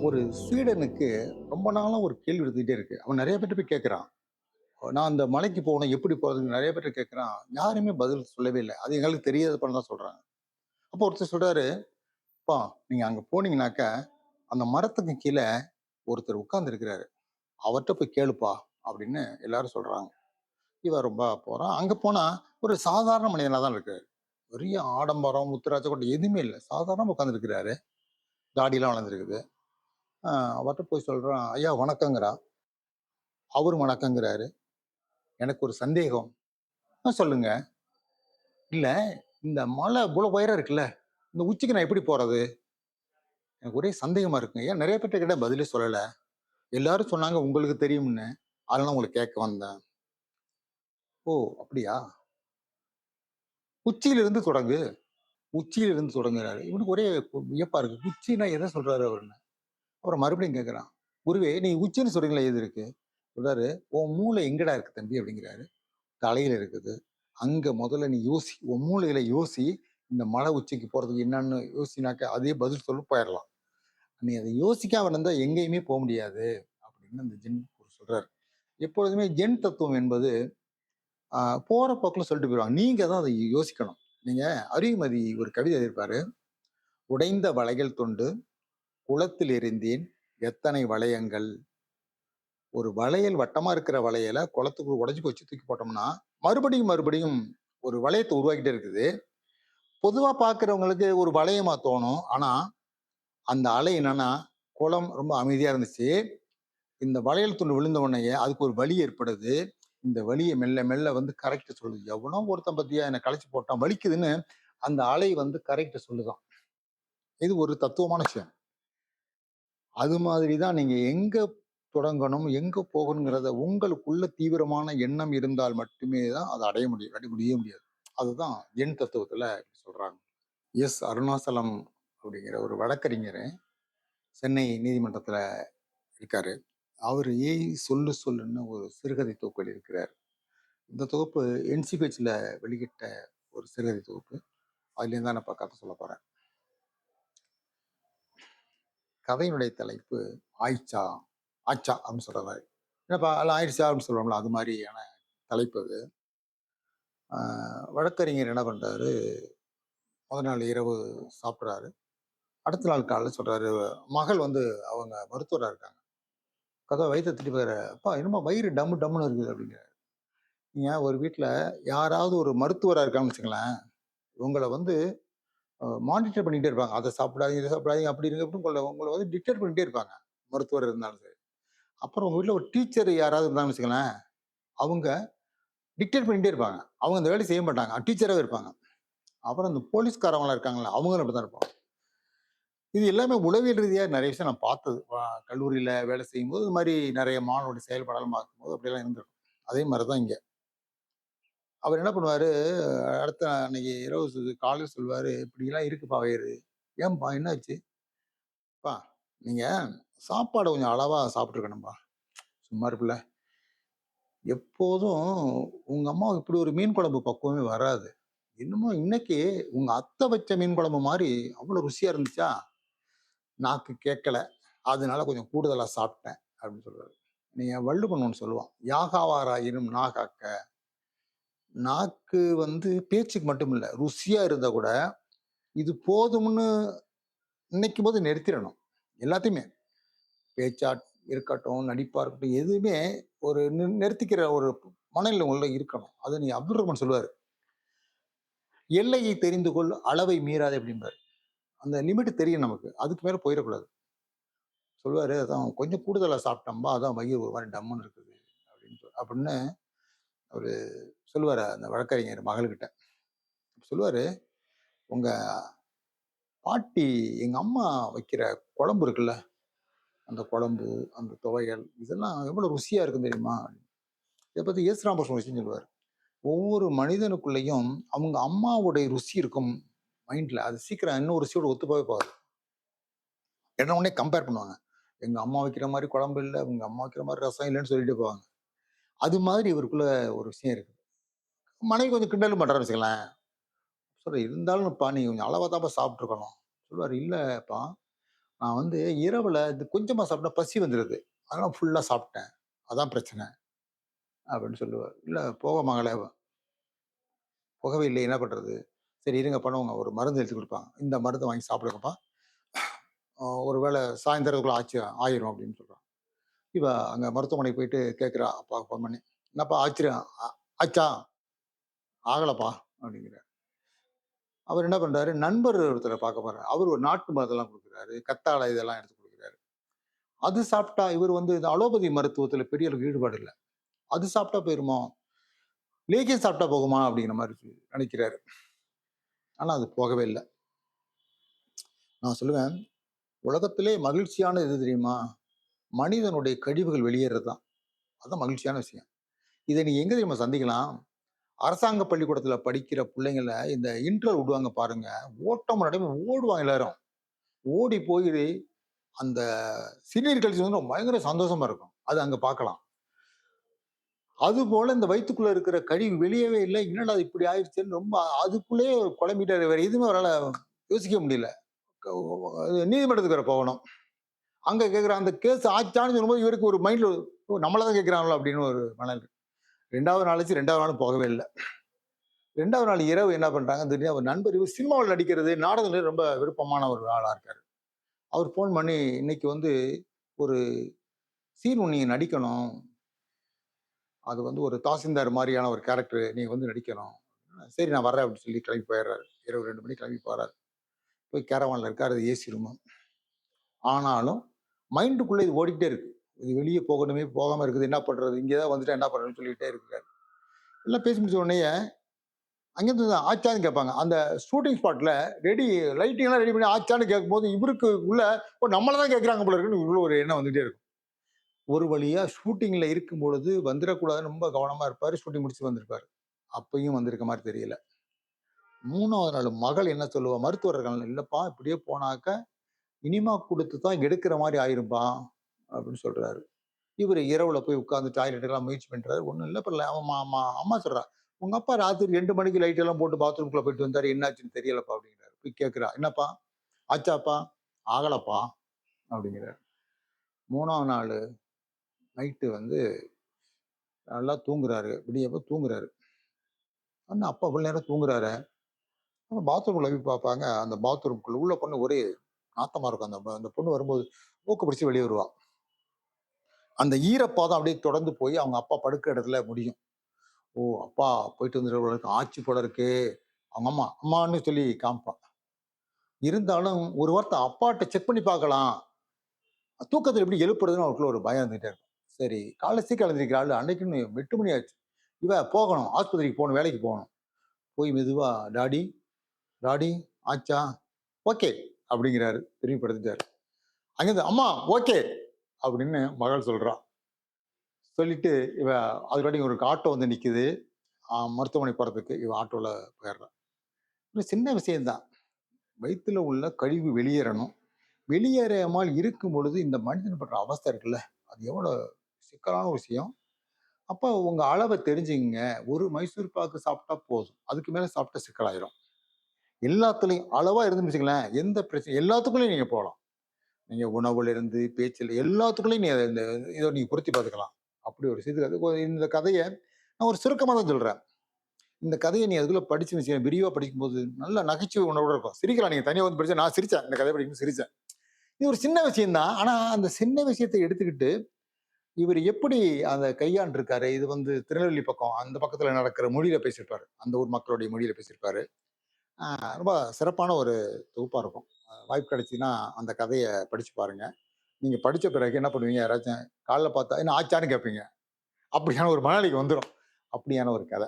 ஒரு சீடனுக்கு ரொம்ப நாளா ஒரு கேள்வி இருந்துகிட்டே இருக்கு. அவன் நெறைய பேர்ட்ட போய் கேட்கிறான். நான் அந்த மலைக்கு போகணும். எப்படி போறதுன்னு நெறைய பேர்ட்ட கேட்கிறான். யாருமே பதில் சொல்லவே இல்ல. அது எங்களுக்கு தெரியாதுப்பான்னு தான் சொல்றாங்க. அப்போ ஒருத்தர் சொல்றாரு, "அப்பா நீங்க அங்க போனீங்கனாக்க, அந்த மரத்துக்கு கீழ ஒருத்தர் உட்கார்ந்து இருக்கிறாரு. அவர்ட்ட போய் கேளுப்பா" அப்படின்னு எல்லாரும் சொல்றாங்க. இவன் ரொம்ப போறான். அங்க போனா ஒரு சாதாரண மனிதனா தான் இருக்காரு. பெரிய ஆடம்பரம், முத்துராஜ கொட்டை எதுவுமே இல்ல. சாதாரணமா உட்கார்ந்து இருக்கிறாரு. தாடிலாம் வளர்ந்திருக்குது. அ அவர்ட்ட போய் சொல்றான், "ஐயா வணக்கங்கிறான்." அவரும் வணக்கங்கிறாரு. எனக்கு ஒரு சந்தேகம். சொல்லுங்க. இல்ல இந்த மலை இவ்வளோ உயரம் இருக்குல்ல. இந்த உச்சிக்கு நான் எப்படி போறது? எனக்கு ஒரே சந்தேகமா இருக்குங்க. ஏன் நெறைய பேர்ட்ட கேட்டேன் பதிலே சொல்லல. எல்லாரும் சொன்னாங்க உங்களுக்கு தெரியும்னு. அதனால உங்கள கேட்க வந்தேன். ஓ! அப்படியா? உச்சியிலிருந்து தொடங்கு. உச்சியிலிருந்து தொடங்குறாரு. இவனுக்கு ஒரே வியப்பா இருக்கு. உச்சின்னா எத சொல்றாரு அவருன்னு. அப்புறம் மறுபடியும் கேட்கிறான். குருவே நீங்க உச்சின்னு சொல்றீங்களே எது இருக்கு? சொல்றாரு, உன் மூளை எங்கடா இருக்கு தம்பி அப்படிங்கிறாரு. தலையில இருக்குது. அங்க முதல்ல நீ யோசி. உன் மூளையில யோசி. இந்த மலை உச்சிக்கு போறதுக்கு என்னன்னு யோசினாக்க அதே பதில் சொல்லு போயிரலாம். நீ அத யோசிக்காம இருந்தா எங்கேயுமே போ முடியாது. அப்படின்னு அந்த ஜென் குரு சொல்றாரு. எப்பொழுதுமே ஜென் தத்துவம் என்பது அ போற போக்குல சொல்லிட்டு போயிருவாங்க. நீங்க தான் அத யோசிக்கணும். நீங்க அரியுமதி ஒரு கவிதை எழுதியிருப்பாரு. "உடைந்த வளைகள் தொண்டு குளத்தில் எறிந்தேன் எத்தனை வளையங்கள்." ஒரு வளையல் வட்டமா இருக்கிற வளையல குளத்துக்குள்ள உடைஞ்சு போச்சு தூக்கி போட்டோம்னா, மறுபடியும் மறுபடியும் ஒரு வளையத்த உருவாக்கிட்டே இருக்குது. பொதுவா பார்க்கிறவங்களுக்கு ஒரு வளையமா தோணும். ஆனா, அந்த அலை என்னன்னா, குளம் ரொம்ப அமைதியா இருந்துச்சு. இந்த வளையல் துண்டு விழுந்த உடனேயே அதுக்கு ஒரு வலி ஏற்படுது. இந்த வலிய மெல்ல மெல்ல வந்து கரைக்க சொல்லுது. எவனோ ஒருத்தன் பாத்தியா என்ன கலைச்சு போட்டான், வலிக்குதுன்னு அந்த அலை வந்து கரைக்க சொல்லுதாம். இது ஒரு தத்துவமான விஷயம். அது மாதிரி தான் நீங்க எங்க தொடங்கணும், எங்க போகணுங்கிறத உங்களுக்குள்ள தீவிரமான எண்ணம் இருந்தால் மட்டுமே தான் அத அடைய முடியும். இல்லாட்டி முடியவே முடியாது. அதுதான் ஜென் தத்துவத்துல சொல்றாங்க. எஸ். அருணாசலம் அப்படிங்கிற ஒரு வழக்கறிஞர் சென்னை நீதிமன்றத்துல இருக்காரு. அவரு "ஏய் சொல்லு சொல்லுன்னு" ஒரு சிறுகதை தொகுப்பு எழுதியிருக்கிறார். இந்த தொகுப்பு என்சிபிஹெச்ல வெளியிட்ட ஒரு சிறுகதை தொகுப்பு. அதுலேருந்து தான் நான் இப்ப கதை சொல்லப் போறேன். கதையினுடைய தலைப்பு "ஆயிச்சா ஆச்சா" அப்படின்னு சொல்ற மாரி. என்னப்பா எல்லாம் ஆயிடுச்சா அப்படின்னு சொல்றோம்ல, அது மாதிரியான தலைப்பு அது. ஆ வழக்கறிஞர் என்ன பண்றாரு, முதல் நாள் இரவு சாப்பிடுறாரு. அடுத்த நாள் காலைல சொல்றாரு, மகள் வந்து அவங்க மருத்துவரா இருக்காங்க. கதவ வயித்த தட்டி பாக்குறாரு. "அப்பா என்னமோ வயிறு டம்மு டம்முன்னு இருக்குது" அப்படிங்கிறாரு. நீங்க ஒரு வீட்ல யாராவது ஒரு மருத்துவரா இருக்காங்கன்னு வச்சுக்கங்களேன், உங்கள வந்து மானிட்டர் பண்ணிட்டே இருப்பாங்க. அத சாப்பிடாதீங்க, இத சாப்பிடாதீங்க, அப்படி இருங்க இப்படின்னு உங்கள உங்கள வந்து டிக்டேட் பண்ணிட்டே இருப்பாங்க. மருத்துவர் இருந்தாலும் சரி. அப்புறம் உங்க வீட்ல ஒரு டீச்சர் யாராவது இருந்தாங்கன்னு வச்சுக்கங்களேன், அவங்க டிக்டேட் பண்ணிட்டே இருப்பாங்க. அவங்க அந்த வேலைய செய்ய மாட்டாங்க. டீச்சராவே இருப்பாங்க. அப்புறம் இந்த போலீஸ்காரவங்கலாம் இருக்காங்கல்ல, அவங்களும் அப்படித்தான் இருப்பாங்க. இது எல்லாமே உளவியல் ரீதியா நெறைய விஷயம் நான் பார்த்தது. கல்லூரியில வேலை செய்யும்போது, இது மாரி நெறைய மாணவருடைய செயல்பாடெல்லாம் பார்க்கும்போது அப்படியெல்லாம் இருந்திருக்கும். அதே மாரி தான் இங்க. அவர் என்ன பண்ணுவாரு, அடுத்த அன்னைக்கு இரவு காலையில சொல்லுவாரு, "இப்படிலாம் இருக்குப்பா வயிறு." "ஏன்பா என்னாச்சு?" "அப்பா நீங்க சாப்பாட கொஞ்சம் அளவா சாப்பிட்டுருக்கணும்பா." "சும்மா இரு புள்ள. எப்போதும் உங்க அம்மாவுக்கு இப்படி ஒரு மீன் குழம்பு பக்குவமே வராது. என்னமோ இன்னைக்கு உங்க அத்தை வச்ச மீன் குழம்பு மாரி அவ்வளோ ருசியா இருந்துச்சா, நாக்கு கேட்கல. அதனால கொஞ்சம் கூடுதலா சாப்பிட்டேன்." அப்படின்னு சொல்லுவாரு. நீங்க வள்ளுவன் ஒண்ணு சொல்லுவான். "யாகாவாராயினும் நாகாக்க." நாக்கு வந்து பேச்சுக்கு மட்டும் இல்ல, ருசியா இருந்தா கூட, இது போதும்னு நினைக்கும்போது நிறுத்திறணும். எல்லாத்தையுமே. பேச்சா இருக்கட்டும், நடிப்பா இருக்கட்டும், எதுவுமே ஒரு நிறுத்திக்கிற ஒரு மனநிலை உள்ள இருக்கணும். அது நீ அப்துல் ரஹ்மான் சொல்லுவாரு. "எல்லையை தெரிந்து கொள், அளவை மீறாதே" அப்படிம்பாரு. அந்த லிமிட் தெரியும் நமக்கு. அதுக்கு மேல போயிறக்கூடாது. சொல்லுவாரு, "அதான் கொஞ்சம் கூடுதலா சாப்பிட்டோம்பா, அதான் வயிறு ஒரு மாரி டம்முன்னு இருக்குது." அப்படின்னு அவரு சொல்லுவாரு அந்த வழக்கறிஞர் மகள்கிட்ட. சொல்லுவாரு, "உங்க பாட்டி எங்க அம்மா வைக்கிற குழம்பு இருக்குல்ல, அந்த குழம்பு, அந்த துவையல் இதெல்லாம் எவ்வளவு ருசியா இருக்கும் தெரியுமா?" இத பத்தி எஸ். ராமகிருஷ்ணன் ஒரு விஷயம் சொல்லுவாரு. ஒவ்வொரு மனிதனுக்குள்ளேயும் அவங்க அம்மாவுடைய ருசி இருக்கும் மைண்ட்ல. அது சீக்கிரம் இன்னொரு ருசியோட ஒத்து போகவே போகாது. ஏன்னா உடனே கம்பேர் பண்ணுவாங்க. எங்க அம்மா வைக்கிற மாரி குழம்பு இல்ல, உங்க அம்மா வைக்கிற மாரி ரசம் இல்லன்னு சொல்லிட்டே போவாங்க. அது மாதிரி இவருக்குள்ள ஒரு விஷயம் இருக்கு. மனைவி கொஞ்சம் கிண்டலும் பண்றான்னு வச்சுக்கங்களேன். சொல்றேன், "இருந்தாலும்ப்பா நீ கொஞ்சம் அளவா தான்ப்பா சாப்பிட்டுருக்கணும்." சொல்லுவாரு, "இல்லப்பா, நான் வந்து இரவுல இது கொஞ்சமா சாப்பிட்டா பசி வந்துருது. அதனால ஃபுல்லா சாப்பிட்டேன். அதான் பிரச்சனை அப்படின்னு சொல்லுவாரு. இல்ல போக மகளே போகவே இல்லையே என்ன பண்றது? சரி இருங்க பண்ணுவோங்க. ஒரு மருந்து எழுதி குடுப்பாங்க. இந்த மருந்த வாங்கி சாப்பிடுங்கப்பா. ஒரு வேளை சாயந்தரத்துக்குள்ள ஆயிரும் அப்படின்னு சொல்றான். இவ அங்க மருத்துவமனைக்கு போயிட்டு கேட்கிறா அப்பாவுக்கு ஃபோன் பண்ணி. என்னப்பா ஆச்சிரும் ஆச்சா? ஆகலப்பா அப்படிங்கிறார். அவர் என்ன பண்றாரு, நண்பர் ஒருத்தர பார்க்க போறாரு. அவரு ஒரு நாட்டு மருந்தெல்லாம் குடுக்குறாரு. கத்தாழை இதெல்லாம் எடுத்து குடுக்குறாரு. அது சாப்பிட்டா இவர் வந்து இந்த அலோபதி மருத்துவத்தில பெரிய அளவுக்கு ஈடுபாடு இல்ல. அது சாப்பிட்டா போயிருமோ? லேகியம் சாப்பிட்டா போகுமா? அப்படிங்கிற மாரி நெனைக்கிறாரு. ஆனா அது போகவே இல்ல. நான் சொல்லுவேன், உலகத்திலே மகிழ்ச்சியான எது தெரியுமா? மனிதனுடைய கழிவுகள் வெளியேறது தான். அதான் மகிழ்ச்சியான விஷயம். இத நீங்க எங்க தெரியுமா சந்திக்கலாம்? அரசாங்க பள்ளிக்கூடத்தில படிக்கிற புள்ளைங்கள இந்த இன்டர்வல் விடுவாங்க பாருங்க. ஓட்டம் நடைமை ஓடுவாங்க எல்லாரும். ஓடி போய் அந்த சிறுநீர் கழிச்சு வந்து பயங்கர சந்தோஷமா இருக்கும். அது அங்க பார்க்கலாம். அதுபோல இந்த வயித்துக்குள்ள இருக்கிற கழிவு வெளியவே இல்ல. என்னடா இது இப்படி ஆயிருச்சேன்னு ரொம்ப அதுக்குள்ளேயே குழம்பிட்டாரு. வேற எதுவுமே அவரால யோசிக்க முடியல. நீதிமன்றத்துக்கு வேற போகணும். அங்க கேட்கிற அந்த கேஸ் ஆச்சான்னு சொல்லும்போது இவருக்கு ஒரு மைண்ட்ல நம்மள தான் கேட்கிறாங்களோ அப்படின்னு ஒரு மனது. 2வது நாள் ஆச்சு 2வது நாளும் போகவே இல்ல. 2வது நாள் இரவு என்ன பண்றாங்க, திடீர்னு அவர் நண்பர் இவர் சினிமாவுல நடிக்கிறது, நாடகத்துல ரொம்ப விருப்பமான ஒரு ஆளா இருக்காரு. அவர் ஃபோன் பண்ணி, "இன்னைக்கு வந்து ஒரு சீன் ஒண்ணு நீங்க நடிக்கணும். அது வந்து ஒரு தாசில்தார் மாரியான ஒரு கேரக்டர் நீங்க வந்து நடிக்கணும்." "சரி நான் வர்றேன்" அப்படின்னு சொல்லி கிளம்பி போயிடுறாரு. இரவு 2 மணிக்கு கிளம்பி போறாரு. போய் கேரவான்ல இருக்காரு. அது ஏசி ரூமு. ஆனாலும் மைண்டுக்குள்ள இது ஓடிக்கிட்டே இருக்கு. இது வெளிய போகணுமே, போகாம இருக்குது. என்ன பண்றது? இங்க தான் வந்துட்டா என்ன பண்றதுன்னு சொல்லிட்டே இருக்காரு. எல்லாம் பேசி முடிச்ச உடனேயே அங்கேருந்து ஆச்சான்னு கேட்பாங்க. அந்த ஷூட்டிங் ஸ்பாட்ல ரெடி லைட்டிங்லாம் ரெடி பண்ணி ஆச்சான்னு கேட்கும்போது, இவருக்கு உள்ள ஓ நம்மள தான் கேட்குறாங்க போல இருக்குன்னு உள்ள ஒரு எண்ணம் வந்துட்டே இருக்கும். ஒரு வழியா ஷூட்டிங்ல இருக்கும்பொழுது வந்துரக்கூடாதுன்னு ரொம்ப கவனமா இருப்பாரு. ஷூட்டிங் முடிச்சு வந்திருப்பாரு. அப்பயும் வந்திருக்க மாரி தெரியல. 3வது நாள் மகள் என்ன சொல்லுவா, மருத்துவர் இருக்காங்கல்ல, "இல்லப்பா இப்படியே போனாக்க இனிமா குடுத்து தான் எடுக்கிற மாரி ஆயிரும்பா" அப்படின்னு சொல்றாரு. இவரு இரவுல போய் உட்கார்ந்து டாய்லெட்டுக்கெல்லாம் முயற்சி பண்றாரு. ஒண்ணும் இல்ல. அப்புறம் அம்மா சொல்றா, "உங்க அப்பா ராத்திரி 2 மணிக்கு லைட் எல்லாம் போட்டு பாத்ரூம்குள்ள போயிட்டு வந்தாரு. என்னாச்சுன்னு தெரியலப்பா" அப்படிங்கிறாரு. போய் கேட்கிறா, "என்னப்பா? ஆச்சாப்பா?" "ஆகலப்பா" அப்படிங்கிறாரு. 3வது நாளு நைட்டு வந்து நல்லா தூங்குறாரு. விடியப்ப தூங்குறாரு. என்ன அப்பா இவ்வளவு நேரம் தூங்குறாரே? பாத்ரூம்குள்ள போய் பார்ப்பாங்க. அந்த பாத்ரூம்குள்ள உள்ள பொண்ணு ஒரே நாத்தமா இருக்கும். அந்த பொண்ணு வரும்போது மூக்க பிடிச்சு வெளிய வருவா. அந்த ஈரப்பதம் அப்படியே தொடர்ந்து போய் அவங்க அப்பா படுக்கிற இடத்துல முடியும். ஓ! அப்பா போயிட்டு வந்துட்டு போல இருக்கு. ஆச்சு போல இருக்கே! அவங்க அம்மா, அம்மான்னு சொல்லி காமிப்பா. இருந்தாலும் ஒரு வார்த்தை அப்பாட்ட செக் பண்ணி பார்க்கலாம். தூக்கத்துல எப்படி எழுப்புறதுன்னு அவருக்குள்ள ஒரு பயம் இருந்துட்டே இருக்கும். சரி, காலைல சீக்கிரம் எழுந்திரிக்கிற ஆளு அன்னைக்குன்னு 8 மணி ஆச்சு. இவ போகணும். ஆஸ்பத்திரிக்கு போகணும். வேலைக்கு போகணும். போய் மெதுவா டாடி, டாடி ஆச்சா? ஓகே அப்படிங்கிறாரு. திரும்பி படுத்துட்டாரு. அங்கேருந்து அம்மா ஓகே அப்படின்னு மகள் சொல்றா. சொல்லிட்டு இவ அதுபாட்டுக்கு ஒரு ஆட்டோ வந்து நிக்குது. மருத்துவமனை போறதுக்கு இவ ஆட்டோல போயிடுறா. ஒரு சின்ன விஷயம் தான். வயித்துல உள்ள கழிவு வெளியேறணும். வெளியேறாமல் இருக்கும் பொழுது இந்த மனிதன் படுற அவஸ்தை இருக்குல்ல, அது எவ்வளோ சிக்கலான விஷயம். அப்ப உங்க அளவ தெரிஞ்சுக்கங்க. ஒரு மைசூர் பாக்கு சாப்பிட்டா போதும். அதுக்கு மேல சாப்பிட்டா சிக்கலாயிரும். எல்லாத்துலயும் அளவா இருந்துன்னு வச்சுக்கங்களேன், எந்த பிரச்சனை எல்லாத்துக்குள்ளயும் நீங்க போலாம். நீங்க உணவுல இருந்து, பேச்சுல எல்லாத்துக்குள்ளயும் நீங்க இந்த இத நீங்க பொருத்தி பார்த்துக்கலாம். அப்படி ஒரு இந்த கதைய நான் ஒரு சுருக்கமா தான் சொல்றேன். இந்த கதைய நீ அதுக்குள்ள படிச்சு வச்சுக்கங்க. விரிவா படிக்கும்போது நல்ல நகைச்சுவை உணர்வோட இருக்கும். சிரிக்கலாம் நீங்க தனியா வந்து படிச்சா நான் சிரிச்சேன். இந்த கதைய படிக்கும்போது சிரிச்சேன். இது ஒரு சின்ன விஷயம் தான். ஆனா, அந்த சின்ன விஷயத்த எடுத்துக்கிட்டு, இவரு எப்படி அத கையாண்டுருக்காரு. இது வந்து திருநெல்வேலி பக்கம், அந்த பக்கத்துல நடக்கிற மொழியில பேசியிருப்பாரு. அந்த ஊர் மக்களுடைய மொழியில பேசியிருப்பாரு. ரொம்ப சிறப்பான ஒரு தொகுப்பா இருக்கும். வாய்ப்பு கிடைச்சுச்சுன்னா, அந்த கதைய படிச்சு பாருங்க. நீங்க படிச்ச பிறகு என்ன பண்ணுவீங்க? யாராச்சும் காலைல பார்த்தா, "என்ன ஆச்சான்னு?" கேட்பீங்க. அப்படியான ஒரு மனநிலைக்கு வந்துரும். அப்படியான ஒரு கதை.